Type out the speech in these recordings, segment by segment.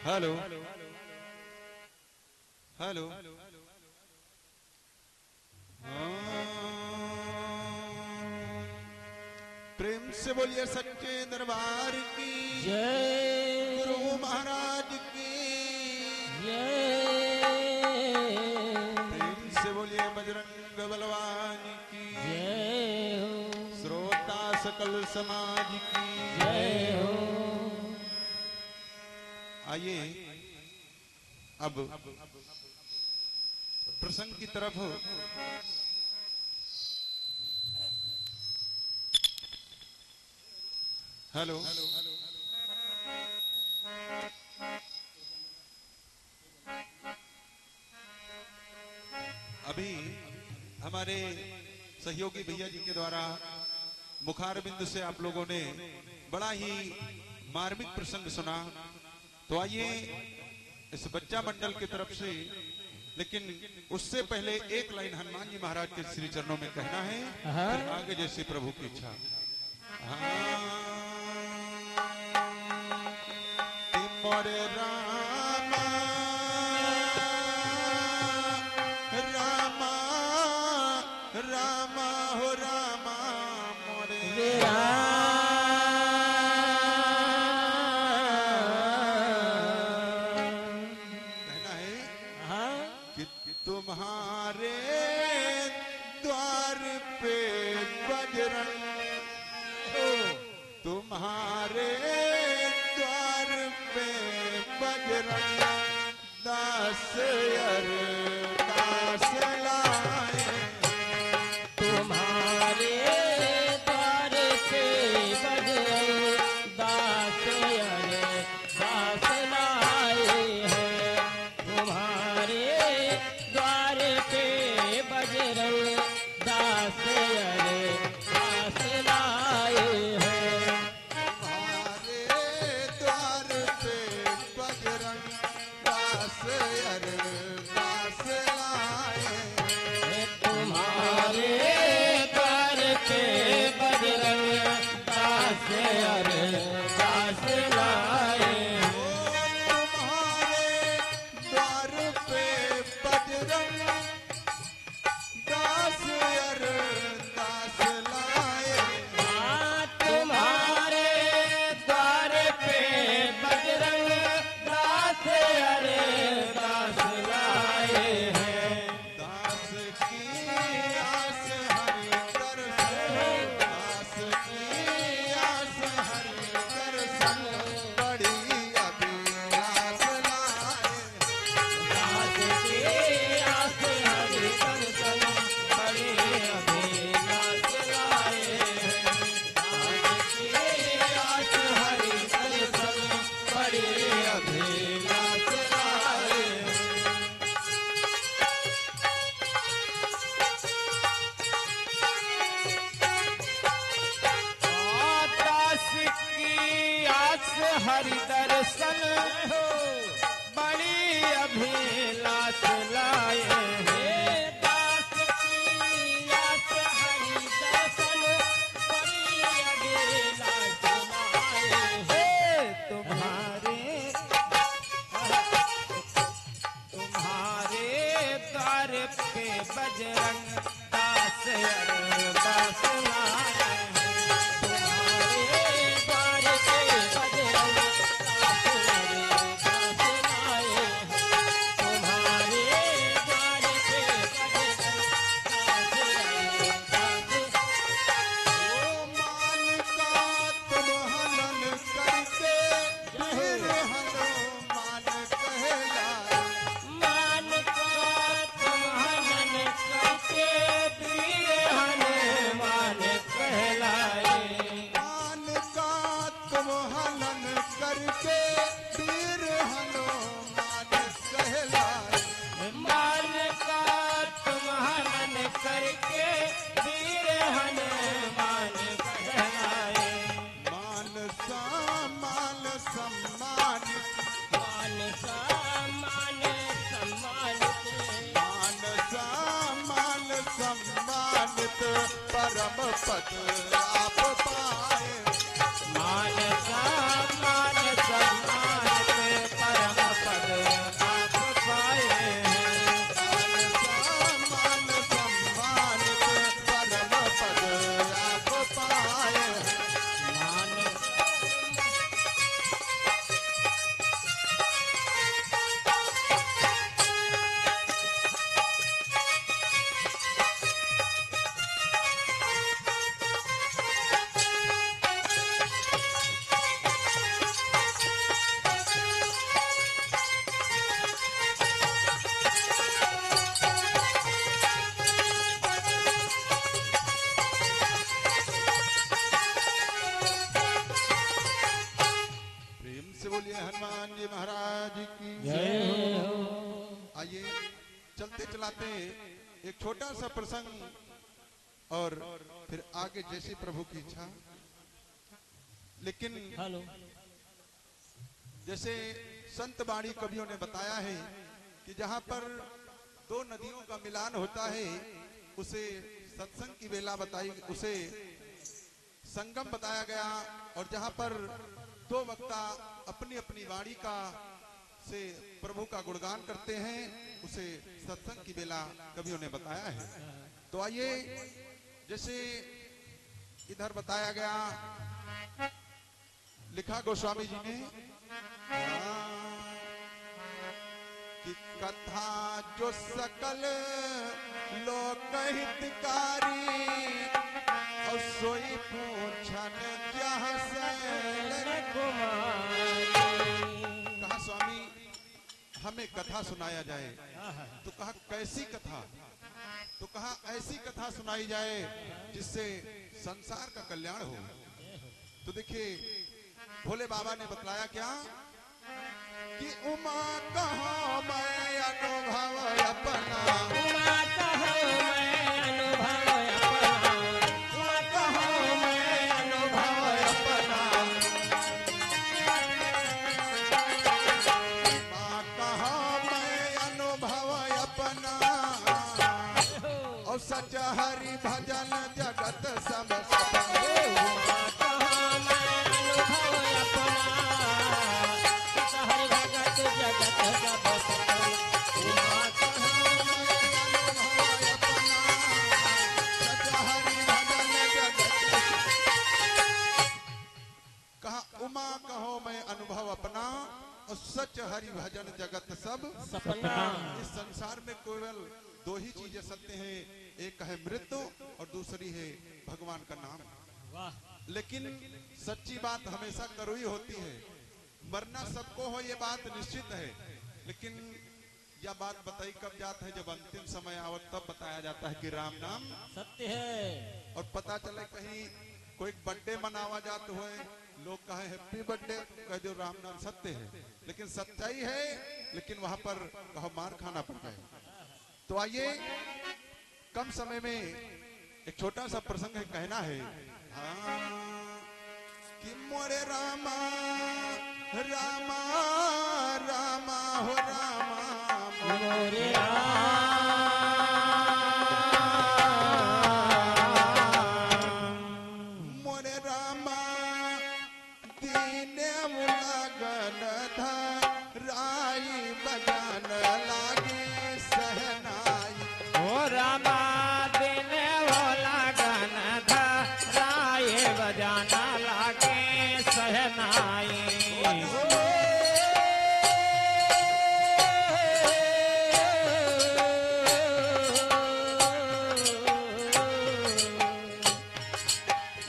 Hello hello प्रेम से बोलिए सच्चे दरबार की जय, गुरु महाराज की जय, प्रेम से बोलिए बजरंग बलवान की जय हो, श्रोता सकल समाज की जय हो। आइए अब प्रसंग की तरफ हेलो अभी हमारे सहयोगी भैया जी के द्वारा मुखारबिंद से आप लोगों ने बड़ा ही मार्मिक प्रसंग सुना। तो आइए इस बच्चा मंडल की तरफ से, लेकिन उससे पहले एक लाइन हनुमान जी महाराज के श्री चरणों में कहना है, फिर आगे जैसे प्रभु की इच्छा। मोरे रामा रामा रामा हो रामा मोरे कहना है कि तुम्हारे द्वार पे बजरंग, तुम्हारे द्वार पे बजरंग दास अरदास लाए, तुम्हारे द्वार पे बजरंग दास अरदास लाए हैं। तुम्हारे द्वार पे बजरंग दास अरदास लाए हैं। तुम्हारे द्वार पे बजरंग दास अरदास लाए, तुम्हारे द्वार पे बजरंग दास अरदास लाए हैं। तुम्हारे द्वार पे बजरंग दास अरदास लाए, तुम्हारे द्वार पे बजरंग दास अरदास लाए हैं। दास की आस हरि दर्शन, दास की आस हरि दर्शन बड़ी अभिलाष लाए, दास की आस हरि दर्शन बड़े अभिलाष लाए हैं। दास की आस हरि दर्शन बड़े अभिलाष लाए हैं। दास की आस हरि दर्शन हो बड़ी अभिलाष लाए हैं। दास की आस हरि दर्शन बड़ी अभिलाष लाए हैं। तुम्हारे द्वार पे बजरंग दास अरदास लाए हैं। तुम्हारे द्वार पे बजरंग दास हनुमान जी महाराज की जय हो। आइए चलते चलाते एक छोटा सा प्रसंग और फिर आगे जैसे प्रभु की इच्छा। लेकिन हेलो जैसे संत बाणी कवियों ने बताया है कि जहां पर दो नदियों का मिलान होता है उसे सत्संग की वेला बताई, उसे संगम बताया गया। और जहां पर दो वक्ता अपनी अपनी वाणी का से प्रभु का गुणगान करते हैं उसे सत्संग की वेला कवियों ने बताया है। तो आइए जैसे इधर बताया गया, लिखा गोस्वामी जी ने कि कथा जो सकल लोक हितकारी और सोई पूछन जहाँ कहा स्वामी हमें कथा सुनाया जाए। तो कहा कैसी कथा? तो कहा ऐसी कथा सुनाई जाए जिससे संसार का कल्याण हो। तो देखिए भोले बाबा ने बतलाया क्या कि उमा कहो मैं अनुभव अपना, उमा कहो मैं अनुभव अपना, उमा कहो मैं अनुभव अपना, उमा कहो मैं अनुभव अपना और सच हरि भजन जगत सब सफल। उमा कहो मैं अनुभव अपना, सत हरि भगत जगत सब सफल। उमा कहो कहा उमा कहो मैं अनुभव अपना और सच हरि भजन जगत सब सपना। इस संसार में केवल दो ही चीजें सत्य हैं, एक है मृत्यु और दूसरी है भगवान का नाम। वाह लेकिन सच्ची बात हमेशा करुई होती है, मरना सबको हो ये बात निश्चित है। लेकिन यह बात बताई कब जाता है जब अंतिम समय आवत तब बताया जाता है कि राम नाम सत्य है। और पता चले कहीं कोई बर्थडे मनावा जाते हुए लोग कहे हैप्पी बर्थडे, कह दो राम नाम सत्य है। लेकिन सच्चाई है, लेकिन वहां पर कहो मार खाना पड़ जाए। तो आइए कम समय में एक छोटा सा प्रसंग है, कहना है कि मोरे रामा रामा रामा हो रामा मोरे मोरे रामा दीने लगन धराई बजान लागे सहनाई। ओ रामा दिन भोला गन धराए बजाना लागे सहनाई।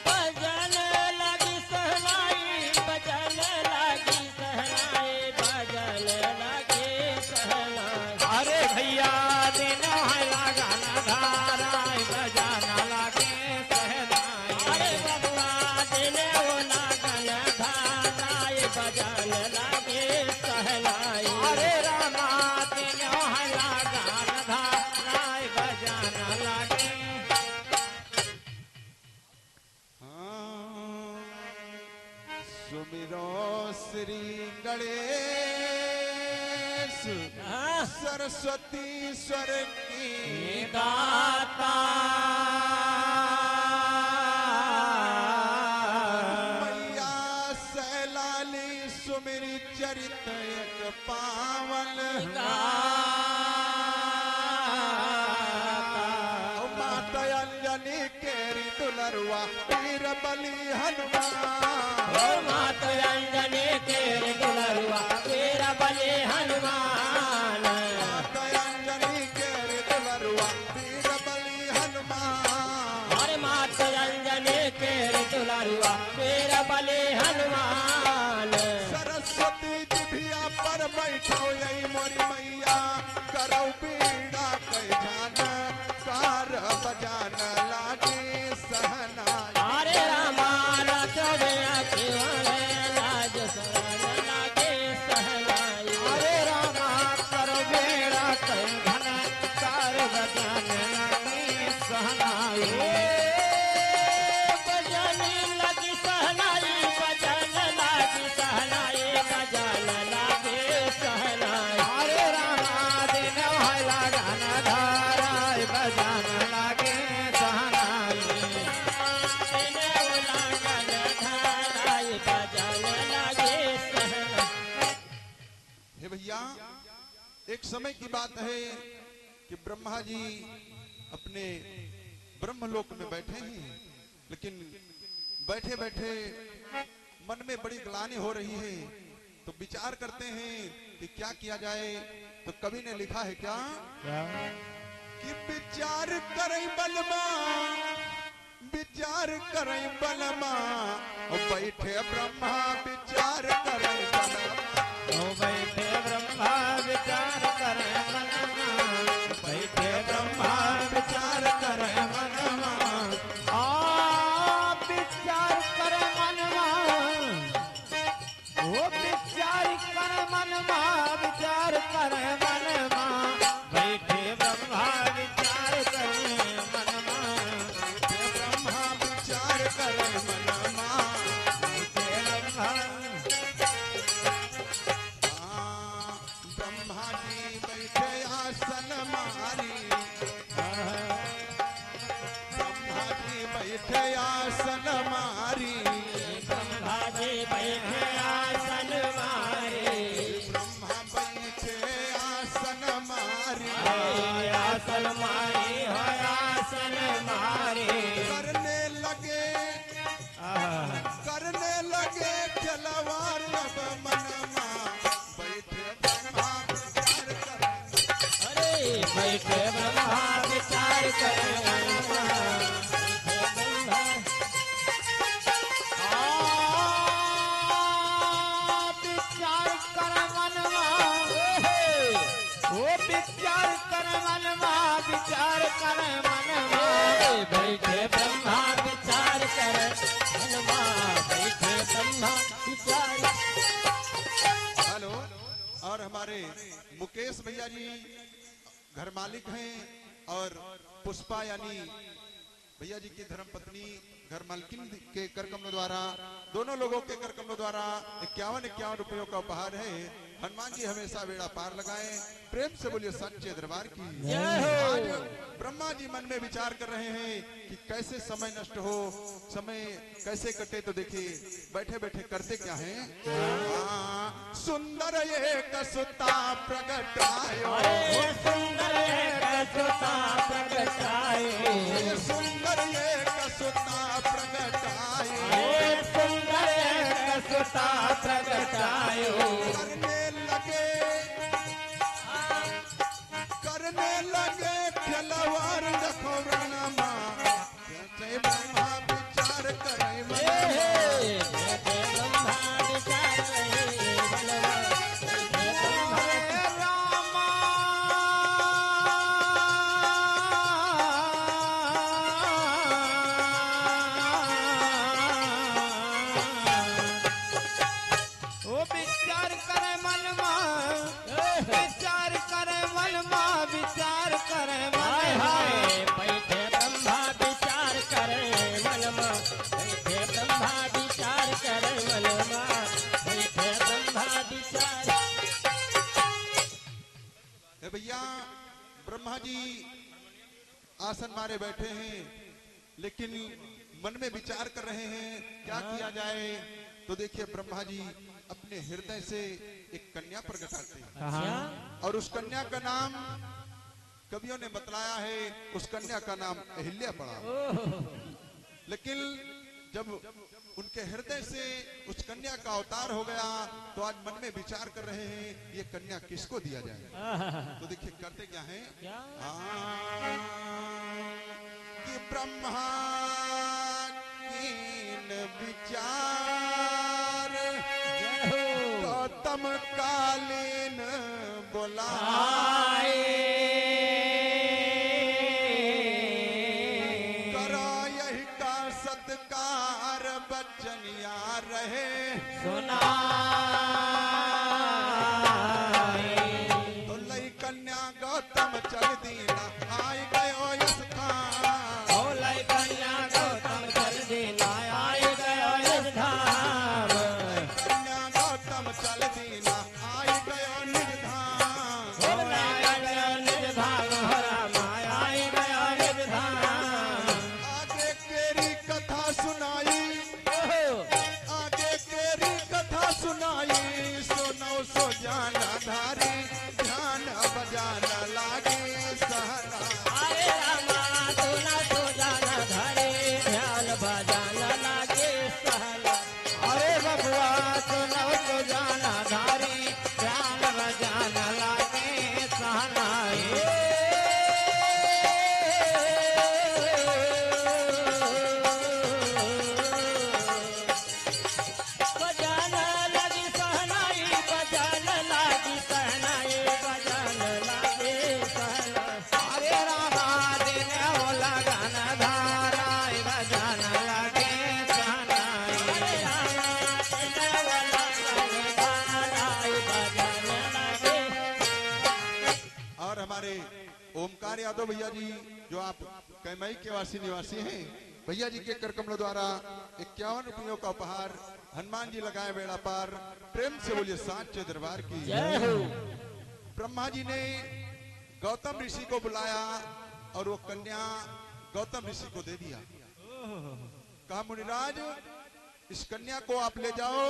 बजन लगी सहनाई, बजन लगी सहनाई, बजन लगी सहनाई। अरे भैया दिन है लगन धाराई बजाना लागे सहनाई। अरे बबुआ दिन वो लगन धाराई बजन लागे सहनाई। अरे रामा दिन है लगन धाराई बजाना लागे। सुमिरो श्री गणेश सरस्वती स्वर की दाता मैया सैलाली सुमिरी चरित एक पावन माता अंजनी केरी दुलरुआ वीर बलि हनुमान। मात अंजनी के दुलरुआ वीर बलि हनुमान। माता अंजनी केरी दुलरुआ वीर बलि हनुमान। अरे मात अंजनी के दुलरुआ वीर बलि हनुमान। सरस्वती जिभिया पर बैठो यही मोरी मैया करो बीड़ा कह जान कार बजान लागे सहनाई। अरे रामा रचवे अखिवले लाज शरण लागे एक समय की बात है कि ब्रह्मा जी अपने ब्रह्मलोक में बैठे हैं, लेकिन बैठे बैठे मन में बड़ी ग्लानि हो रही है, तो विचार करते हैं कि क्या किया जाए। तो कवि ने लिखा है क्या कि विचार करें बलमा, विचार करें बलमा, बैठे ब्रह्मा विचार करें बलमा, बैठे ब्रह्मा विचार करें मनमा, बैठे ब्रह्मा विचार करें मनमा, विचार करे मनमा, वो विचार करे मनमा, विचार करे मनमा, बैठे ब्रह्मा विचार करे मनमा, बैठे ब्रह्मा विचार करें मनमा, बैठे ब्रह्मा ब्रह्मा जी बैठे आसन मारी, ब्रह्मा जी बैठे आसन मारी, ब्रह्मा जी बैठे आसन मारे, ब्रह्मा बैठे आसन मारी, आसन मारे हो आसन मारे, करने लगे खिलवाड़ अब मनमा, बैठे ब्रह्मा विचार करें, अरे बैठे ब्रह्मा विचार करे मनमा, बैठे ब्रह्मा विचार करे मनमा, वो विचार करे मनमा, विचार करे मनमा, बैठे ब्रह्मा विचार करे मनमा, बैठे ब्रह्मा विचार। हेलो। और हमारे मुकेश भैया जी घर मालिक हैं, और पुष्पा यानी भैया जी की धर्मपत्नी घर मालकिन के करकमलों द्वारा, दोनों लोगों के करकमलों द्वारा 51 रुपयों का उपहार है। हनुमान जी हमेशा बेड़ा पार लगाएं। प्रेम से बोलिए सच्चे दरबार की। आज ब्रह्मा जी मन में विचार कर रहे हैं कि कैसे समय नष्ट हो, समय कैसे कटे। तो देखिए बैठे बैठे करते क्या है। सुंदर एक सुता प्रगटायो, सुंदर एक सुता प्रगटायो, सुंदर एक सुता प्रगटायो, सुंदर एक सुता प्रगटायो, करने लगे खिलवाड़ रखो रणमा, जय ब्रह्मा विचार करे ब्रह्मा विचार करे रामा, वो विचार करे मनमा, विचार करे मनमा, विचार करे मनमा, बैठे ब्रह्मा विचार करे मनमा, बैठे ब्रह्मा विचार करे मनमा, बैठे ब्रह्मा विचार। भैया ब्रह्मा जी आसन मारे बैठे हैं, लेकिन मन में विचार कर रहे हैं क्या किया जाए। तो देखिए ब्रह्मा जी अपने हृदय से एक कन्या प्रगटाते हैं, और उस कन्या का नाम कवियों ने बतलाया है, उस कन्या का नाम अहिल्या पड़ा। लेकिन जब उनके हृदय से उस कन्या का अवतार हो गया, तो आज मन में विचार कर रहे हैं ये कन्या किसको दिया जाए। तो देखिए करते क्या है कि ब्रह्मा कीन विचार गौतम कालीन बुलाए, करो यही का सत्कार बचनिया रहे सुनाए, तो लई कन्या गौतम चल दीना आई गयो इस स्थान, बोले कन्या गौतम चल देना आए गयो इस धाम, कन्या गौतम चल दीना आई गयो निज धाम, बोले गयो निज धाम, हरा माया आई गयो निज धाम। आगे केरी कथा सुनाई, आगे केरी कथा सुनाई, सुनो सो जाना धारी ध्यान सुनौ तो जाना धारी ध्यान भजन लागे सहनाई भजन लगी सहनाई भजन लागी सहनाई भजन लागे सहनाई हरे रामा दिन हो लगन धाराई भजन लागे सहनाई हरे रामा दिन हो लगन धाराई भजन लागे। और हमारे ओमकार यादव भैया जी जो आप कैमई के निवासी हैं, भैया जी के कर कमलों द्वारा 51 रुपयों का उपहार हनुमान जी लगाए बेड़ा पार। प्रेम से बोलिए सांचे दरबार की जय हो। ब्रह्मा जी ने गौतम ऋषि को बुलाया और वो कन्या गौतम ऋषि को दे दिया। कहा मुनिराज इस कन्या को आप ले जाओ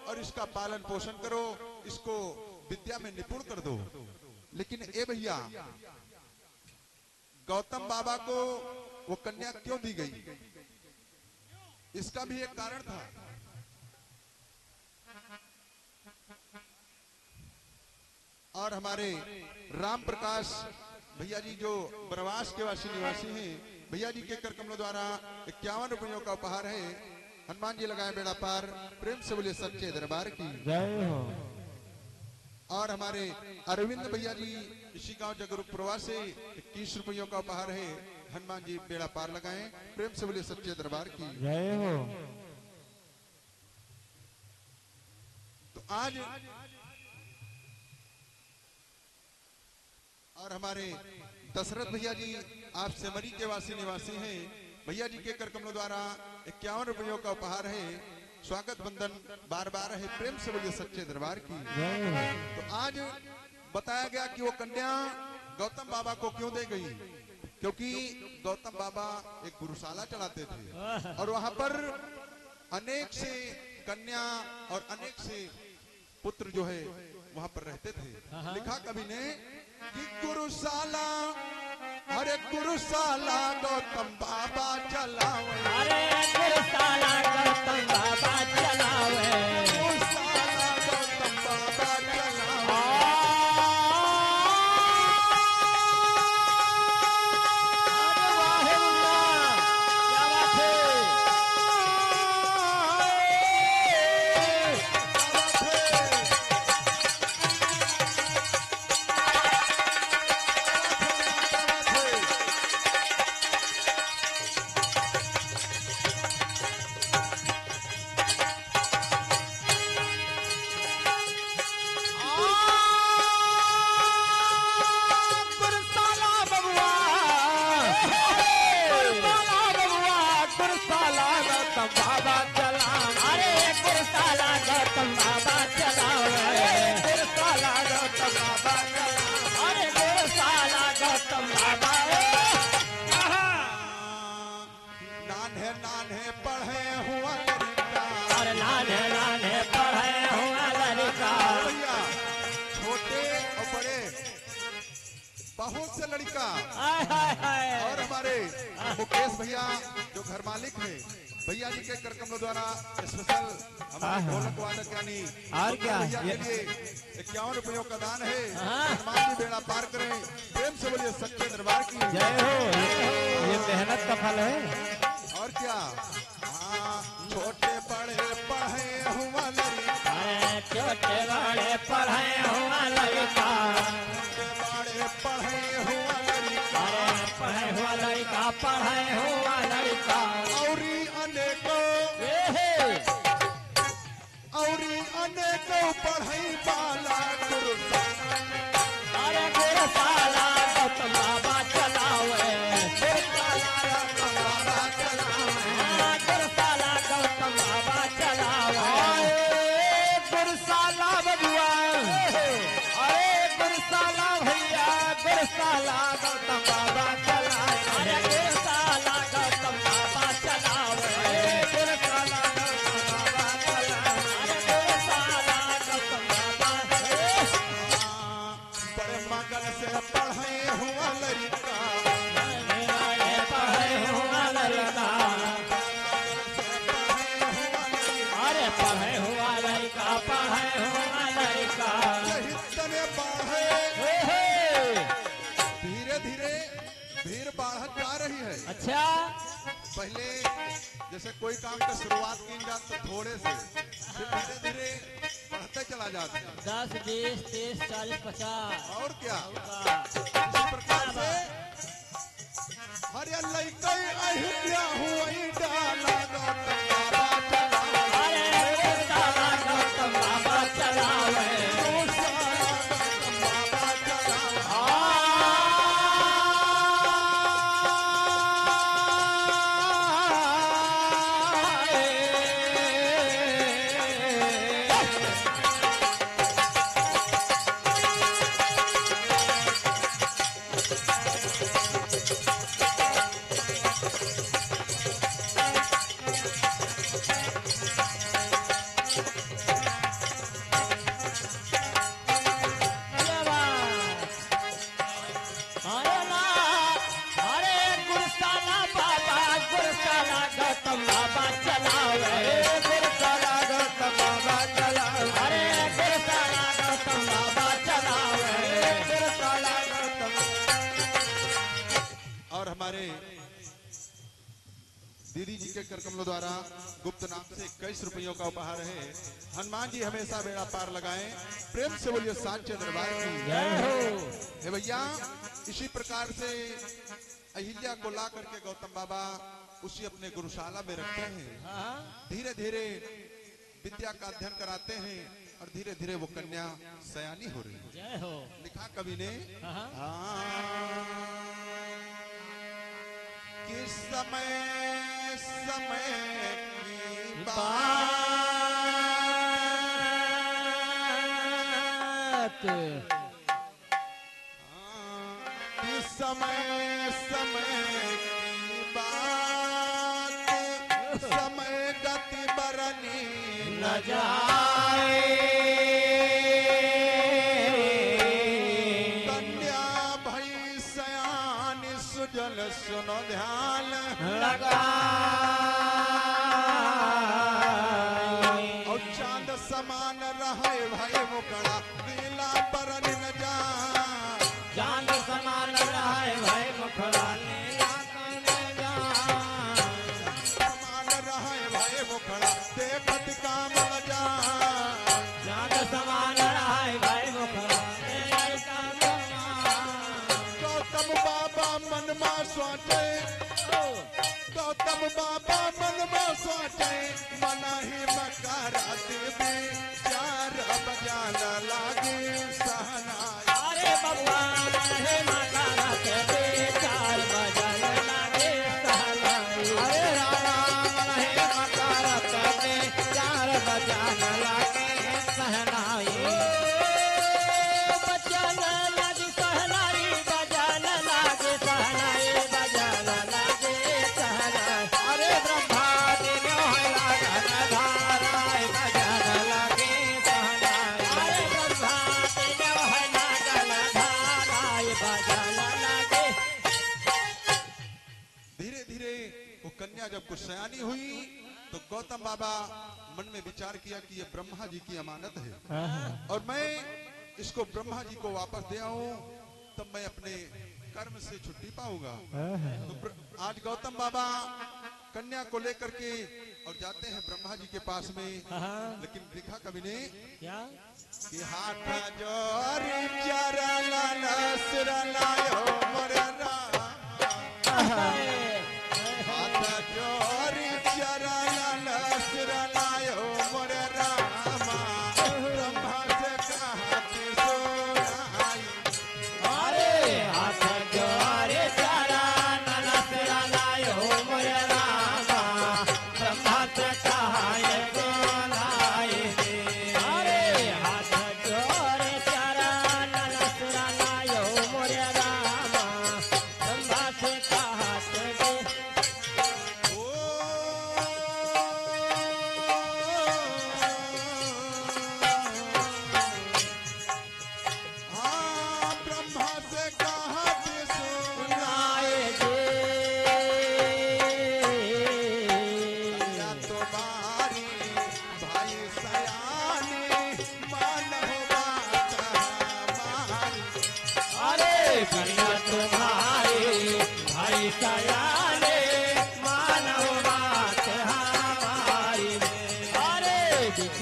और इसका पालन पोषण करो, इसको विद्या में निपुण कर दो। लेकिन ए भैया गौतम बाबा को वो कन्या क्यों दी गई, इसका भी एक कारण था। और हमारे राम प्रकाश भैया जी जो बनवास के निवासी हैं, भैया जी के कर कमलों द्वारा 51 रुपयों का उपहार है। हनुमान जी लगाए बेड़ा पार। प्रेम से बोले सच्चे दरबार की जय हो। और हमारे अरविंद भैया जी इसी गांव जगरूप प्रवास से 21 रुपयों का उपहार है। हनुमान जी बेड़ा पार लगाएं। प्रेम से बोले सच्चे दरबार की जय हो। तो आज और हमारे दशरथ भैया जी आप सेमरी के निवासी हैं, भैया जी के कर कमलों द्वारा 51 रुपयों का उपहार है। स्वागत बंधन बार बार है। प्रेम से बोलिए सच्चे दरबार की। तो आज बताया गया कि वो कन्या गौतम बाबा को क्यों दे गई, क्योंकि गौतम बाबा एक गुरुशाला चलाते थे और वहां पर अनेक से कन्या और अनेक से पुत्र जो है वहां पर रहते थे। लिखा कवि ने कि गुरुशाला, अरे गुरुशाला गौतम बाबा चलावे, अरे गुरुशाला गौतम बाबा चलावे, गुरुशाला गौतम बाबा चलावे। बहुत से लड़का और हमारे मुकेश भैया जो घर मालिक है, भैया जी के कर कमलों द्वारा स्पेशल हमारे ढोलक वादक यानी और क्या भैया के लिए 51 रुपयों का दान है। हनुमान जी बेड़ा पार करें। प्रेम से बोलिए सच्चे दरबार की जय हो। ये मेहनत का फल है। और क्या छोटे बड़े पढ़े हुआ लड़का, छोटे बड़े पढ़े हुआ लड़का, पढ़े हुआ लड़का, पढ़े हुआ लड़का, पढ़े हुआ लड़का, औरी अनेकों पढ़ई वाला गुरुशाला, अरे गुरुशाला गौतम बाबा चलावे, गुरुशाला गौतम बाबा चलावे, गुरुशाला गौतम बाबा चलावे, गुरुशाला बबुआ, अरे गुरुशाला भैया, गुरुशाला गौतम बाबा चलावे, अरे गुरुशाला गौतम बाबा चलावे, गुरुशाला गौतम बाबा चलावे, अरे गुरुशाला गौतम बाबा बड़े मगन से पढ़े हुआ लड़का, पढ़े हुआ लड़का, अरे पढ़े हुआ लड़का, पढ़े हो लड़का यही तने बाढ़े हे हे। धीरे धीरे भीड़ बढ़त जा रही है। अच्छा पहले जैसे कोई काम का शुरुआत की जाए तो थोड़े से फिर धीरे धीरे बढ़ते चला जाता है। 10 20 30 40 50 और क्या का इसी प्रकार से हरे लइका अहिल्या हुई डाला गौतम बाबा चला अरे साला गौतम बाबा चलावे गौतम बाबा चला और हमारे दीदी जी के करकमलों द्वारा गुप्त नाम से 21 रुपयों का उपहार है। हनुमान जी हमेशा बेड़ा पार लगाएं। प्रेम से बोलिए सांचे दरबार की जय हो। हे भैया इसी प्रकार से अहिल्या को ला करके गौतम बाबा उसी अपने गुरुशाला में रखते हैं। धीरे धीरे विद्या का अध्ययन कराते हैं और धीरे धीरे वो कन्या सयानी हो रही है। जय हो। लिखा कवि ने किस समय समय की बात किस समय समय की बात समय गति बरनी न जाए कन्या भई सयान सुजल सुनो ध्यान लगा और चांद समान रहे भाई मुकड़ा नीला बरन न जा जान समान रहे भय मुखड़ा नीला कन जान समान रहे भाई मुकड़ा देखत काम न जा जान समान रहे भय मुखड़ा नीला कन गौतम बाबा मन में सोचे गौतम बाबा मन में सोचे मना ही मकारा देवी चार बजाना लागे सहनाई अरे भगवान हे माता रात दे 4 बजन लागे सहनाई अरे राम हे माता रात दे 4 बजन लागे सहनाई बजन लागे सहनाई बजन लागे सहनाई बजन लागे सहनाई अरे ब्रह्मा दिन है लागन धाराय बजन लागे सहनाई अरे ब्रह्मा दिन है लागन धाराय बजन लागे। धीरे धीरे वो कन्या जब कुछ सयानी हुई तो गौतम बाबा मन में विचार किया कि ये ब्रह्मा जी की अमानत है और मैं इसको ब्रह्मा जी को वापस दे आऊं तब मैं अपने कर्म से छुट्टी पाऊंगा। तो आज गौतम बाबा कन्या को लेकर के और जाते हैं ब्रह्मा जी के पास में। लेकिन लिखा कवि ने क्या कि हाथ जोरी चरला नसर लायो मोरे हाथ जोरी चरला नसर लायो मोरे रामा ब्रह्मा से कहत सुनाई अरे हाथ जोरे चारा ननसरा लायो मोरे रामा ब्रह्मा से कहाए सुनाई दे अरे हाथ जोरे चारा ननसरा लायो मोरे रामा ब्रह्मा से कहात दे ओ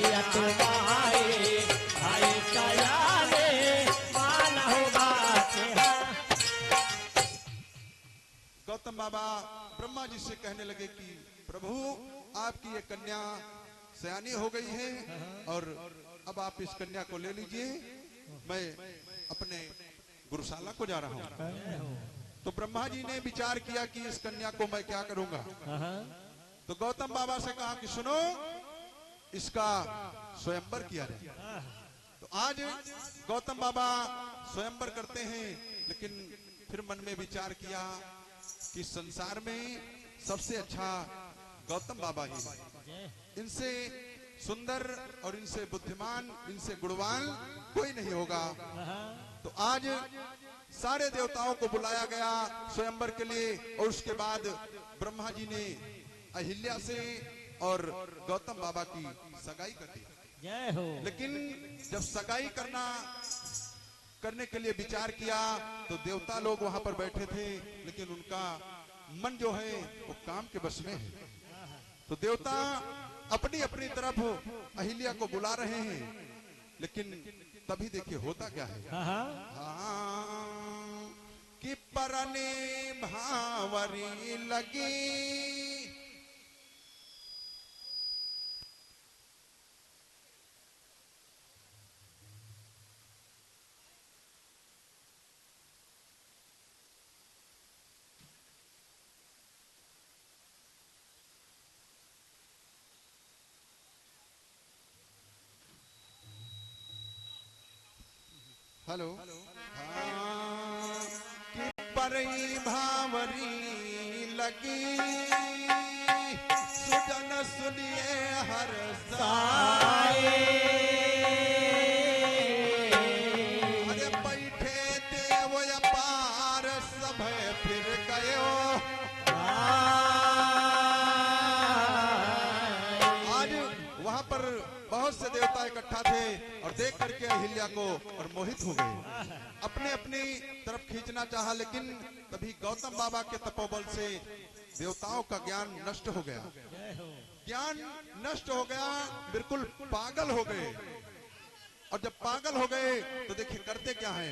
मैया तुम्हारी भाई सयाने मानहु बात गौतम बाबा ब्रह्मा जी से कहने लगे कि प्रभु आपकी ये कन्या सयानी हो गई है और अब आप इस कन्या को ले लीजिए, मैं अपने गुरुशाला को जा रहा हूँ। तो ब्रह्मा जी ने विचार किया कि इस कन्या को मैं क्या करूंगा। तो गौतम बाबा से कहा कि सुनो, इसका स्वयंवर किया जाए। तो आज गौतम बाबा स्वयंवर करते हैं, लेकिन फिर मन में विचार किया कि संसार में सबसे अच्छा गौतम बाबा ही है, इनसे सुंदर और इनसे बुद्धिमान, इनसे गुणवान कोई नहीं होगा। तो आज सारे देवताओं को बुलाया गया स्वयंवर के लिए, और उसके बाद ब्रह्मा जी ने अहिल्या से और गौतम बाबा की सगाई कर दी। जय हो। लेकिन जब सगाई करने के लिए विचार किया तो देवता लोग वहां पर बैठे थे, लेकिन उनका मन जो है वो काम के बस में है। तो देवता अपनी अपनी तरफ अहिल्या को बुला रहे हैं, लेकिन तभी देखिए होता क्या है। कि परने भावरी लगी, हेलो, कि परई भावरी लगी, सुजन सुनिए हर साए, अरे बैठे देव अपार सब फिर गयो। आज वहां पर बहुत से देवता इकट्ठा थे और देख करके अहिल्या को और मोहित हो गए, अपने अपनी तरफ खींचना चाहा, लेकिन तभी गौतम बाबा के तपोबल से देवताओं का ज्ञान नष्ट हो गया। ज्ञान नष्ट हो गया, बिल्कुल पागल हो गए। और जब पागल हो गए तो देखिए करते क्या है,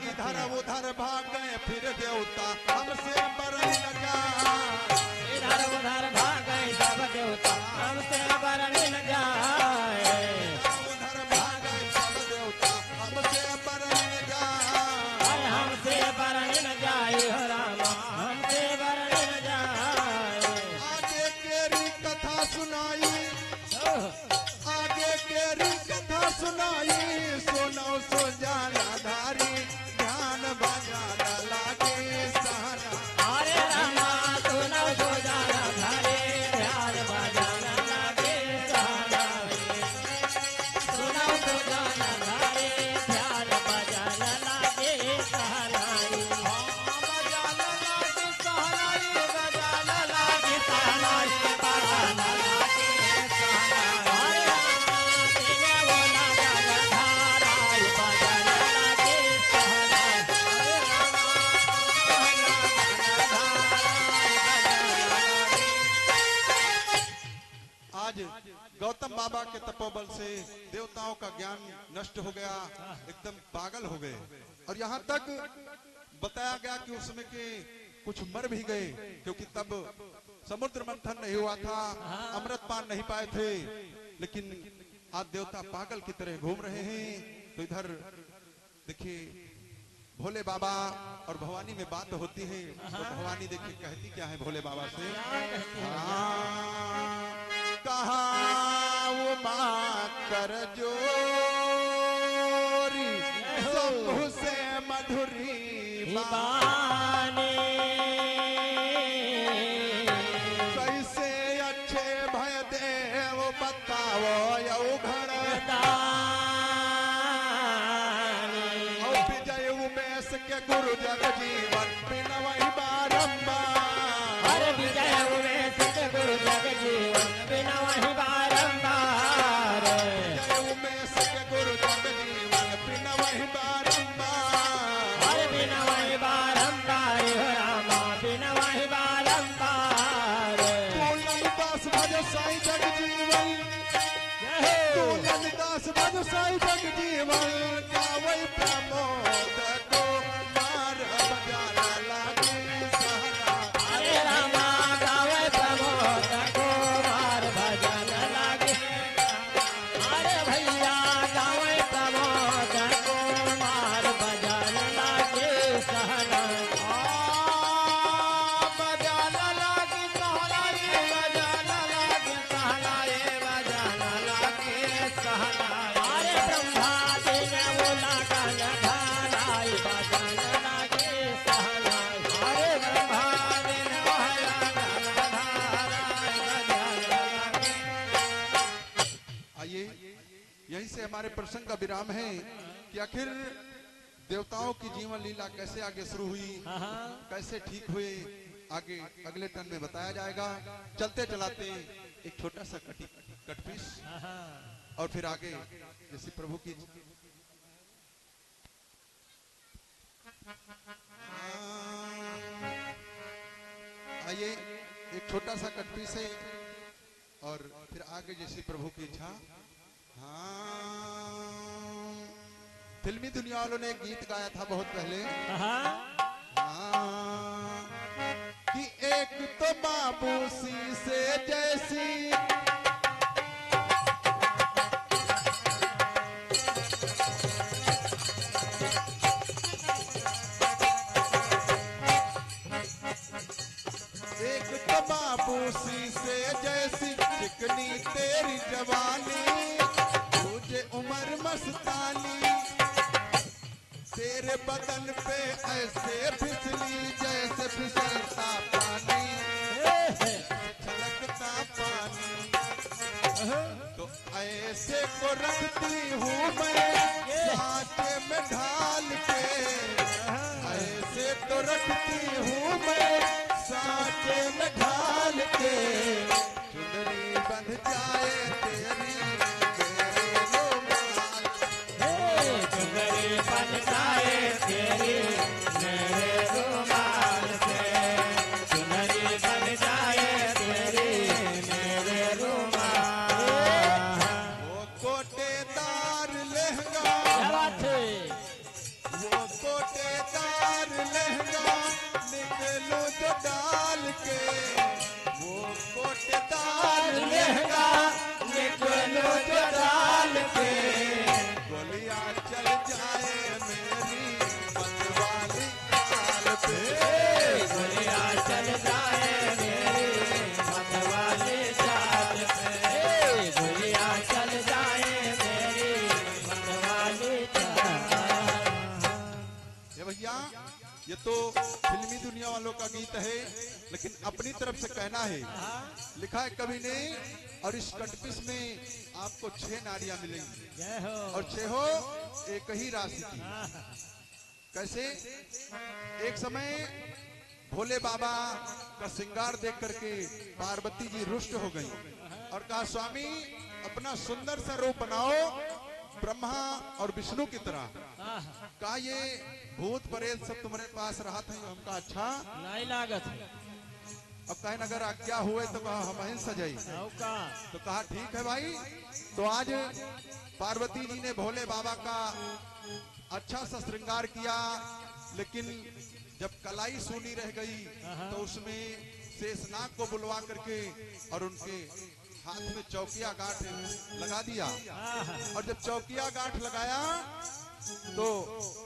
इधर उधर भाग गए फिर देवता हमसे बरन न जाए, इधर उधर भाग गए सब देवता हमसे बरन न जाए, उधर भाग गए सब देवता हमसे बरन न जाए, हमसे बरन न जाए हो रामा, हमसे बरन न जाए। आगे केरी कथा सुनाई, आगे केरी कथा सुनाई, सुनो सो जाना धारी, ध्यान बजाना लागे सहना। अरे रामा सुनो सो जाना धारी, ध्यान बजाना लागे सहना। सुनो सो जाना धारी, ध्यान बजाना लागे सहनाई। बजाना लागे सहनाई, बजाना लागे सहनाई, बजाना लागे सहनाई। अरे रामा तेरे बोला जाना धाराई, बजाना लागे सहनाई। अरे रामा आज गौतम बाबा के तपोबल से देवताओं का ज्ञान नष्ट हो गया, एकदम पागल हो गए। और यहाँ तक बताया गया कि उसमें के कुछ मर भी गए, क्योंकि तब समुद्र मंथन नहीं हुआ था, अमृत पान नहीं पाए थे। लेकिन आज देवता पागल की तरह घूम रहे हैं। तो इधर देखिए भोले बाबा और भवानी में बात होती है, तो भवानी देखिए कहती क्या है भोले बाबा से, कहा वो माँ कर जोरी शंभु से मधुरी बानी, कैसे अच्छे भय देव बताओ यौ घर और विजय उमेश के गुरु जग जीवन बिन वही बारंबार। अरे विजय उमेश के गुरु जग जीवन बिना वही बारंबार। विजय उमेश के गुरु जग जीवन बिन वही बारंबार। अरे बिना वही बारंबार हो रामा, बिना वही बारंबार। पूनम दास भज साई जग जीवन, जय हो। रविदास मधुसाई जग जीवन गावे प्रमोद को मार बजाना लागे सहना। अरे रामा गावे प्रमोद को मार भजन लागे। अरे भैया गावे प्रमोद को मार भजन लागे सहना। भजन लागे सहना रे भजन लागे सहना रे भजन लागे सहना। अरे ब्रह्मा जी ने बोला गान धाराई भजन लागे सहना। अरे ब्रह्मा जी ने बोला गान धाराई भजन लागे। आइए यहीं से हमारे प्रसंग का विराम है कि आखिर देवताओं की जीवन लीला कैसे आगे शुरू हुई, कैसे ठीक हुए, आगे अगले टर्न में बताया जाएगा। चलते चलाते एक छोटा सा कटपीस और फिर आगे जैसे प्रभु की आइए एक छोटा सा कटपीस है और फिर आगे जैसी प्रभु की इच्छा। हाँ, फिल्मी दुनिया वालों ने एक गीत गाया था बहुत पहले। हाँ, कि एक तो बाबूसी से जैसी एक तो बाबूसी से जैसी चिकनी तेरी जवानी, तुझे उम्र मस्तानी, तेरे बदन पे ऐसे फिसली जैसे फिसलता पानी, छलकता पानी। तो ऐसे को रखती हूँ मैं सांचे में ढाल के, ऐसे तो रखती हूँ मैं सांचे में ढाल के, चुनरी बंध जाए तेरी मेरे रुमाल। चुनरी बन जाए तेरी मेरे रुमाल से। चुनरी बन जाए तेरी मेरे रुमाल। वो कोटेदार लहंगा, क्या बात है? वो कोटेदार लहंगा निकलूं जो डाल के, वो कोटेदार लहंगा निकलो जो डाल के। गोलियां चल जाए मेरी मतवाली चाल पे, गोलियां चल जाए मेरी मतवाली चाल पे। गोलियां चल जाए मेरी मतवाली चाल। ये भैया ये तो फिल्मी दुनिया वालों का गीत है, लेकिन अपनी तरफ से कहना है, लिखा है कवि ने, और इस कटपिस में आपको 6 नारियां मिलेंगी जय हो। और 6 एक ही राशि की। कैसे? एक समय भोले बाबा का श्रृंगार देख करके पार्वती जी रुष्ट हो गई और कहा, स्वामी अपना सुंदर सा रूप बनाओ ब्रह्मा और विष्णु की तरह। कहा ये भूत प्रेत सब तुम्हारे पास रहा था। हमका अच्छा नहीं लागत है। अब कहे अगर आज्ञा हुए तो कहा हम ही सजाई। तो कहा ठीक है भाई। तो आज पार्वती जी ने भोले बाबा का अच्छा सा श्रृंगार किया, लेकिन जब कलाई सूनी रह गई तो उसमें शेषनाग को बुलवा करके और उनके हाथ में चौकिया गांठ लगा दिया। और जब चौकिया गांठ लगाया तो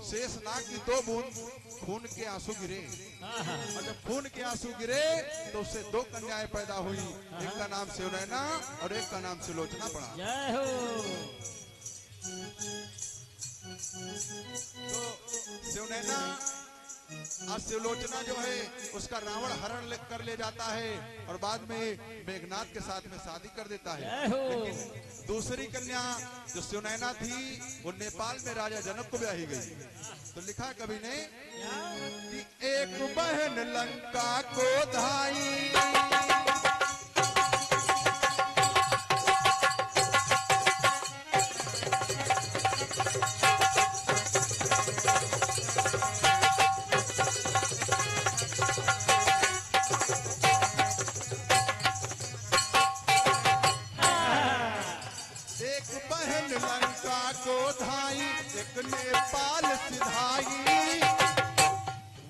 शेषनाग की 2 बूंद खून के आंसू गिरे, और जब खून के आंसू गिरे तो उससे 2 कन्याएं पैदा हुई। एक का नाम शिवनैना और एक का नाम सुलोचना पड़ा। जय हो। तो शिवनैना और शिवलोचना जो है उसका रावण हरण कर ले जाता है और बाद में मेघनाथ के साथ में शादी कर देता है। लेकिन दूसरी कन्या जो शिवनैना थी वो नेपाल में राजा जनक को ब्याही गई। तो लिखा कवि ने कि एक बहन लंका को धाई, एक बहन बहन लंका को धाई, एक नेपाल सिधाई,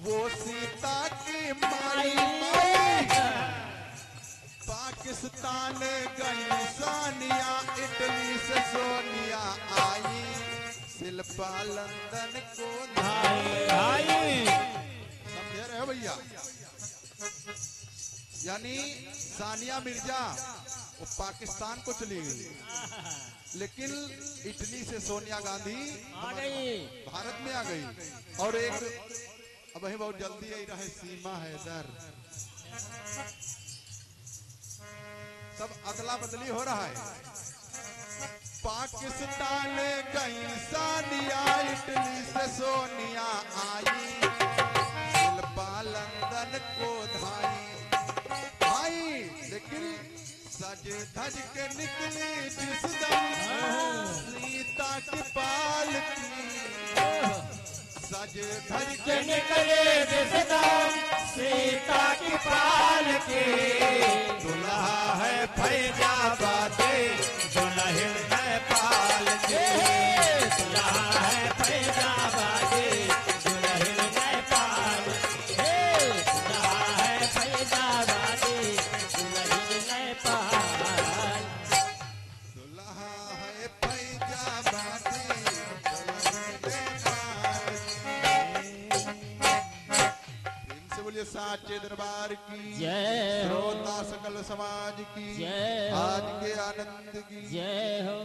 वो सीता की माई माई। पाकिस्तान गई सानिया, इटली से सोनिया आई, शिल्पा लंदन को भाई समझे रहे भैया। यानी सानिया मिर्जा वो पाकिस्तान को चली गई, लेकिन इटली से सोनिया गांधी आ गई, भारत में आ गई। और एक अब वही बहुत जल्दी आई रहे सीमा हैदर, सब अदला बदली हो रहा है। पाकिस्तान गई सानिया, इटली से सोनिया आई, शिल्पा लंदन को धाई भाई। लेकिन सज धज के निकली जिस दम सीता की पालकी, सज धज के निकले जिस दम सीता की पालकी। दुल्हा है फैजाबादे, दुल्हन है पालकी, दुल्हा है फैजाबादी, दुल्हन है पालकी, दुल्हा है फैजाबादी, दुल्हन है पालकी। दुल्हा है फैजाबादे, इनसे बोलिए साचे दरबार की जय हो, श्रोता सकल समाज की जय हो, आज के आनंद की जय हो।